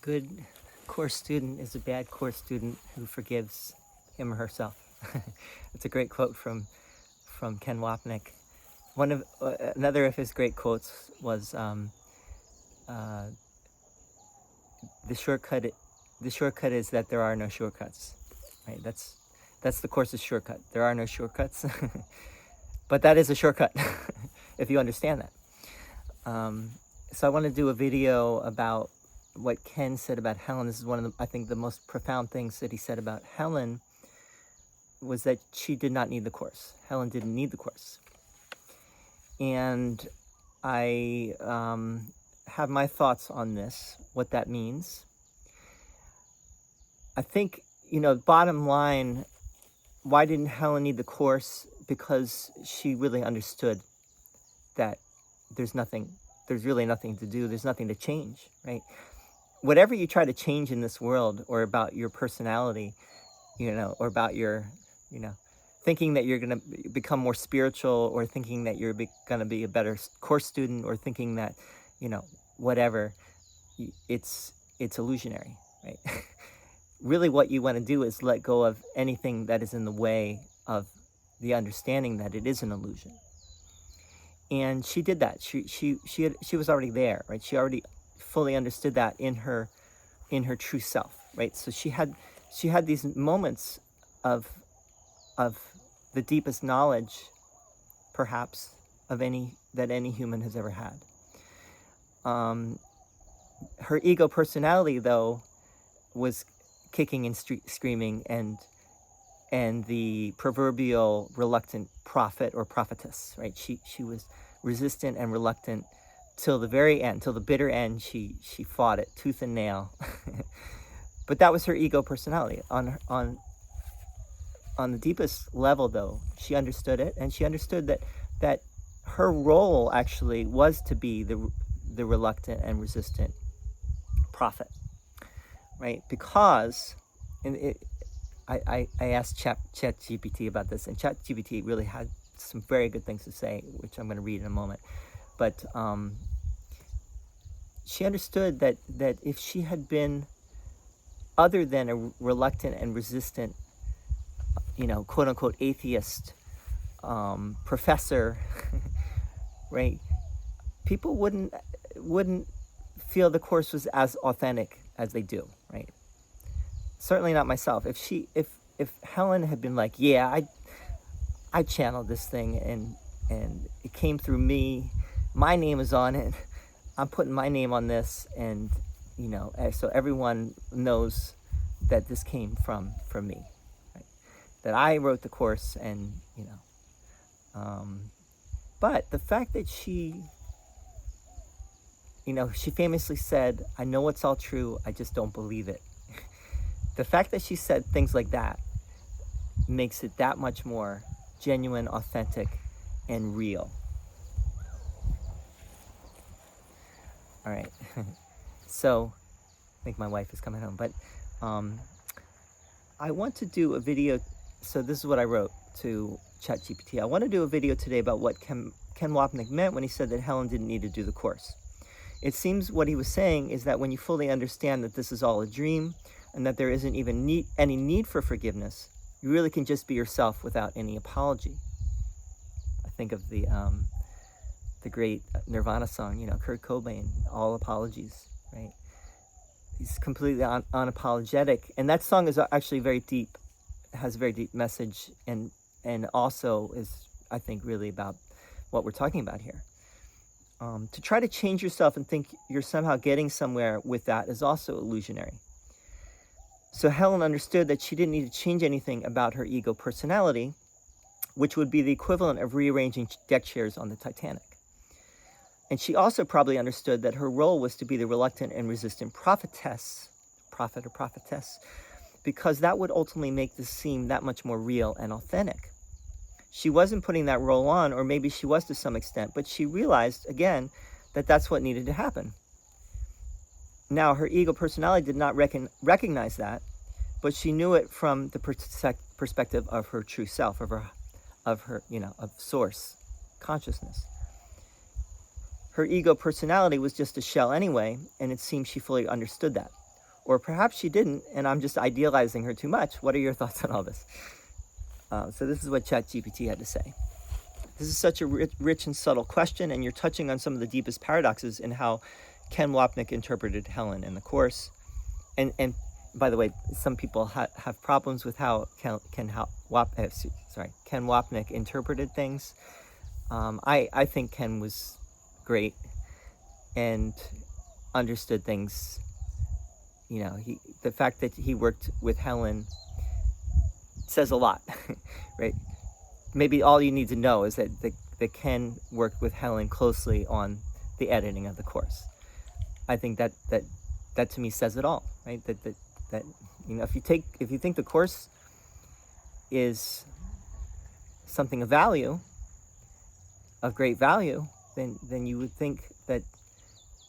good course student is a bad course student who forgives him or herself. It's a great quote from Ken Wapnick. Another of his great quotes was the shortcut is that there are no shortcuts. Right? That's the course's shortcut. There are no shortcuts, but that is a shortcut if you understand that. So I want to do a video about what Ken said about Helen. This is one of I think the most profound things that he said about Helen was that she did not need the course. Helen didn't need the course. And I have my thoughts on this, what that means. I think, bottom line, why didn't Helen need the course? Because she really understood that there's really nothing to do. There's nothing to change, right? Whatever you try to change in this world, or about your personality, or about your, thinking that you're going to become more spiritual, or thinking that you're going to be a better course student, or thinking that, whatever, it's illusionary, right? Really what you want to do is let go of anything that is in the way of the understanding that it is an illusion. And she did that. She was already there, right? She already fully understood that in her true self, right? So she had these moments of the deepest knowledge, perhaps, that any human has ever had. Her ego personality, though, was kicking and screaming, and the proverbial reluctant prophet or prophetess, right? She was resistant and reluctant till the very end, till the bitter end. She fought it tooth and nail. But that was her ego personality. On the deepest level, though, she understood it, and she understood that her role actually was to be the reluctant and resistant prophet, right? Because I asked ChatGPT about this, and ChatGPT really had some very good things to say, which I'm going to read in a moment. But she understood that if she had been other than a reluctant and resistant, quote unquote atheist professor, right? People wouldn't feel the course was as authentic as they do, right? Certainly not myself. If Helen had been like, yeah, I channeled this thing and it came through me, my name is on it, I'm putting my name on this, and so everyone knows that this came from me, right? That I wrote the course, and but the fact that she famously said, I know it's all true, I just don't believe it. The fact that she said things like that makes it that much more genuine, authentic, and real. All right. So I think my wife is coming home, but I want to do a video. So this is what I wrote to ChatGPT. I want to do a video today about what Ken Wapnick meant when he said that Helen didn't need to do the course. It seems what he was saying is that when you fully understand that this is all a dream, and that there isn't even any need for forgiveness, you really can just be yourself without any apology. I think of the great Nirvana song, Kurt Cobain, All Apologies, right? He's completely unapologetic, and that song is actually very deep, has a very deep message, and also is, I think, really about what we're talking about here. To try to change yourself and think you're somehow getting somewhere with that is also illusionary. So Helen understood that she didn't need to change anything about her ego personality, which would be the equivalent of rearranging deck chairs on the Titanic. And she also probably understood that her role was to be the reluctant and resistant prophet or prophetess, because that would ultimately make this seem that much more real and authentic. She wasn't putting that role on, or maybe she was to some extent, but she realized, again, that that's what needed to happen. Now, her ego personality did not recognize that, but she knew it from the perspective of her true self, of source consciousness. Her ego personality was just a shell anyway, and it seemed she fully understood that. Or perhaps she didn't, and I'm just idealizing her too much. What are your thoughts on all this? So this is what ChatGPT had to say. This is such a rich and subtle question, and you're touching on some of the deepest paradoxes in how Ken Wapnick interpreted Helen in the Course. And by the way, some people have problems with how Ken Wapnick interpreted things. I think Ken was great and understood things. The fact that he worked with Helen says a lot, right? Maybe all you need to know is that Ken worked with Helen closely on the editing of the Course. I think that to me says it all, right? That if you think the Course is something of value, of great value, then you would think that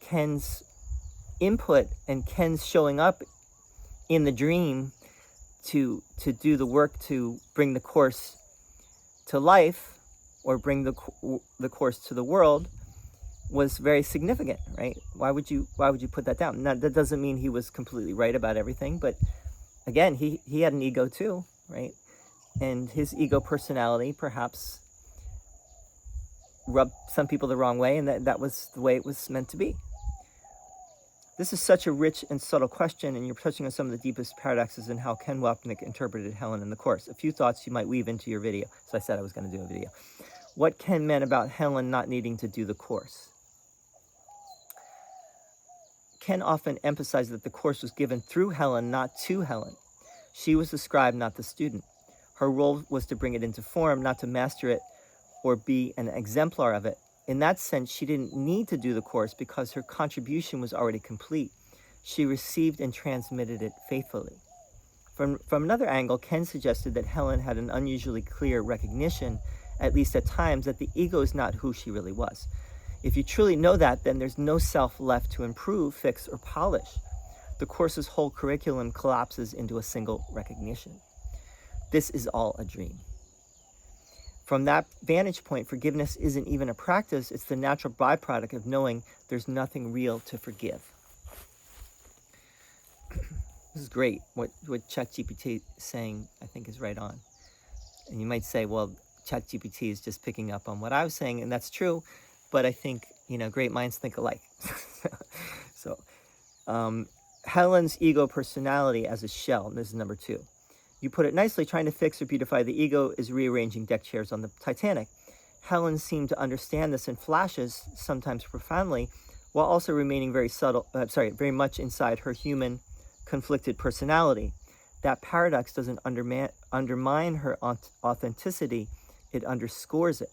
Ken's input and Ken's showing up in the dream to do the work to bring the Course to life, or bring the Course to the world, was very significant, right? Why would you put that down? Now, that doesn't mean he was completely right about everything, but again, he had an ego too, right? And his ego personality perhaps rubbed some people the wrong way, and that was the way it was meant to be. This is such a rich and subtle question, and you're touching on some of the deepest paradoxes in how Ken Wapnick interpreted Helen in the Course. A few thoughts you might weave into your video. So I said I was going to do a video. What Ken meant about Helen not needing to do the Course. Ken often emphasized that the Course was given through Helen, not to Helen. She was the scribe, not the student. Her role was to bring it into form, not to master it or be an exemplar of it. In that sense, she didn't need to do the Course because her contribution was already complete. She received and transmitted it faithfully. From another angle, Ken suggested that Helen had an unusually clear recognition, at least at times, that the ego is not who she really was. If you truly know that, then there's no self left to improve, fix, or polish. The Course's whole curriculum collapses into a single recognition. This is all a dream. From that vantage point, forgiveness isn't even a practice. It's the natural byproduct of knowing there's nothing real to forgive. This is great. What ChatGPT is saying, I think, is right on. And you might say, well, ChatGPT is just picking up on what I was saying, and that's true. But I think, great minds think alike. So, Helen's ego personality as a shell, and this is number 2. You put it nicely, trying to fix or beautify the ego is rearranging deck chairs on the Titanic. Helen seemed to understand this in flashes, sometimes profoundly, while also remaining very much inside her human, conflicted personality. That paradox doesn't undermine her authenticity, it underscores it.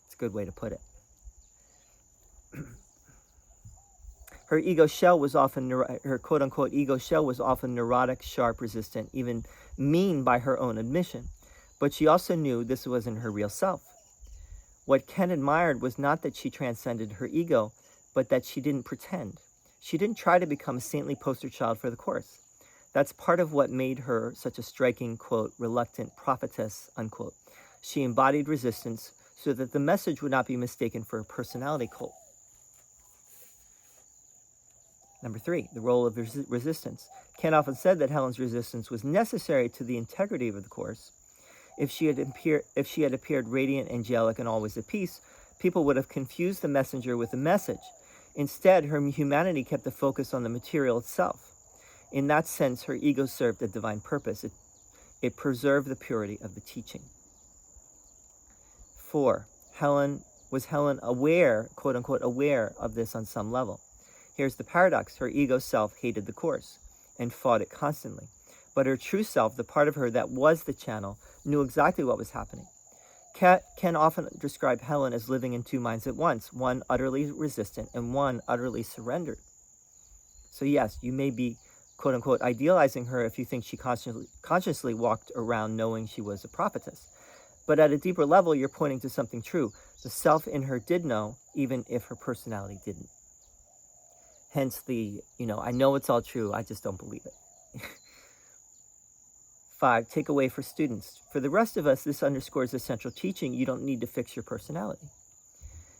It's a good way to put it. Her ego shell was often, her quote-unquote ego shell was often neurotic, sharp, resistant, even mean by her own admission. But she also knew this wasn't her real self. What Ken admired was not that she transcended her ego, but that she didn't pretend. She didn't try to become a saintly poster child for the Course. That's part of what made her such a striking, quote, reluctant prophetess, unquote. She embodied resistance so that the message would not be mistaken for a personality cult. Number 3, the role of resistance. Ken often said that Helen's resistance was necessary to the integrity of the Course. If she had appeared radiant, angelic, and always at peace, people would have confused the messenger with the message. Instead, her humanity kept the focus on the material itself. In that sense, her ego served a divine purpose. It preserved the purity of the teaching. 4, was Helen aware, quote-unquote, aware of this on some level? Here's the paradox. Her ego self hated the Course and fought it constantly. But her true self, the part of her that was the channel, knew exactly what was happening. Ken often described Helen as living in 2 minds at once, one utterly resistant and one utterly surrendered. So yes, you may be, quote-unquote, idealizing her if you think she consciously walked around knowing she was a prophetess. But at a deeper level, you're pointing to something true. The self in her did know, even if her personality didn't. Hence the, I know it's all true, I just don't believe it. 5, takeaway for students. For the rest of us, this underscores the central teaching: you don't need to fix your personality.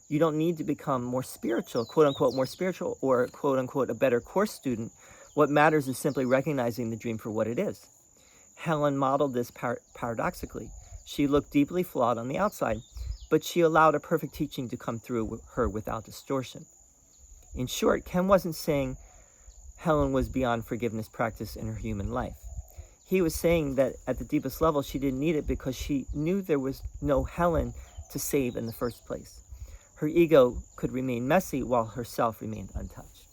You don't need to become more spiritual, quote unquote, more spiritual, or quote unquote, a better course student. What matters is simply recognizing the dream for what it is. Helen modeled this paradoxically. She looked deeply flawed on the outside, but she allowed a perfect teaching to come through her without distortion. In short, Ken wasn't saying Helen was beyond forgiveness practice in her human life. He was saying that at the deepest level, she didn't need it because she knew there was no Helen to save in the first place. Her ego could remain messy while her self remained untouched.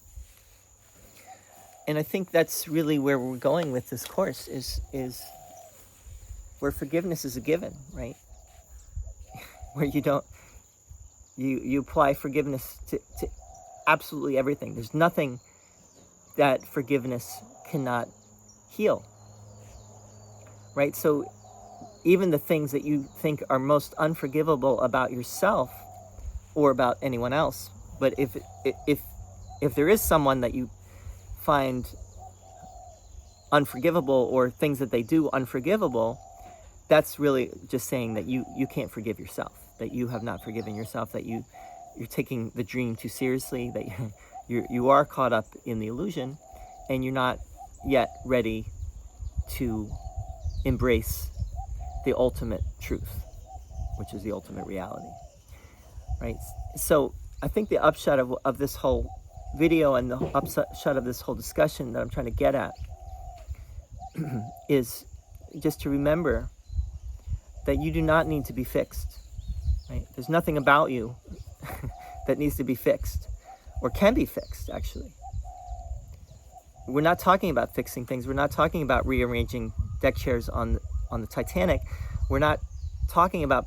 And I think that's really where we're going with this course, is where forgiveness is a given, right? Where you apply forgiveness to absolutely everything. There's nothing that forgiveness cannot heal, right? So even the things that you think are most unforgivable about yourself or about anyone else, but if there is someone that you find unforgivable, or things that they do unforgivable, that's really just saying that you can't forgive yourself, that you have not forgiven yourself, that you're taking the dream too seriously, that you are caught up in the illusion, and you're not yet ready to embrace the ultimate truth, which is the ultimate reality, right? So I think the upshot of this whole video and the upshot of this whole discussion that I'm trying to get at is just to remember that you do not need to be fixed, right? There's nothing about you that needs to be fixed, or can be fixed, actually. We're not talking about fixing things. We're not talking about rearranging deck chairs on the Titanic. We're not talking about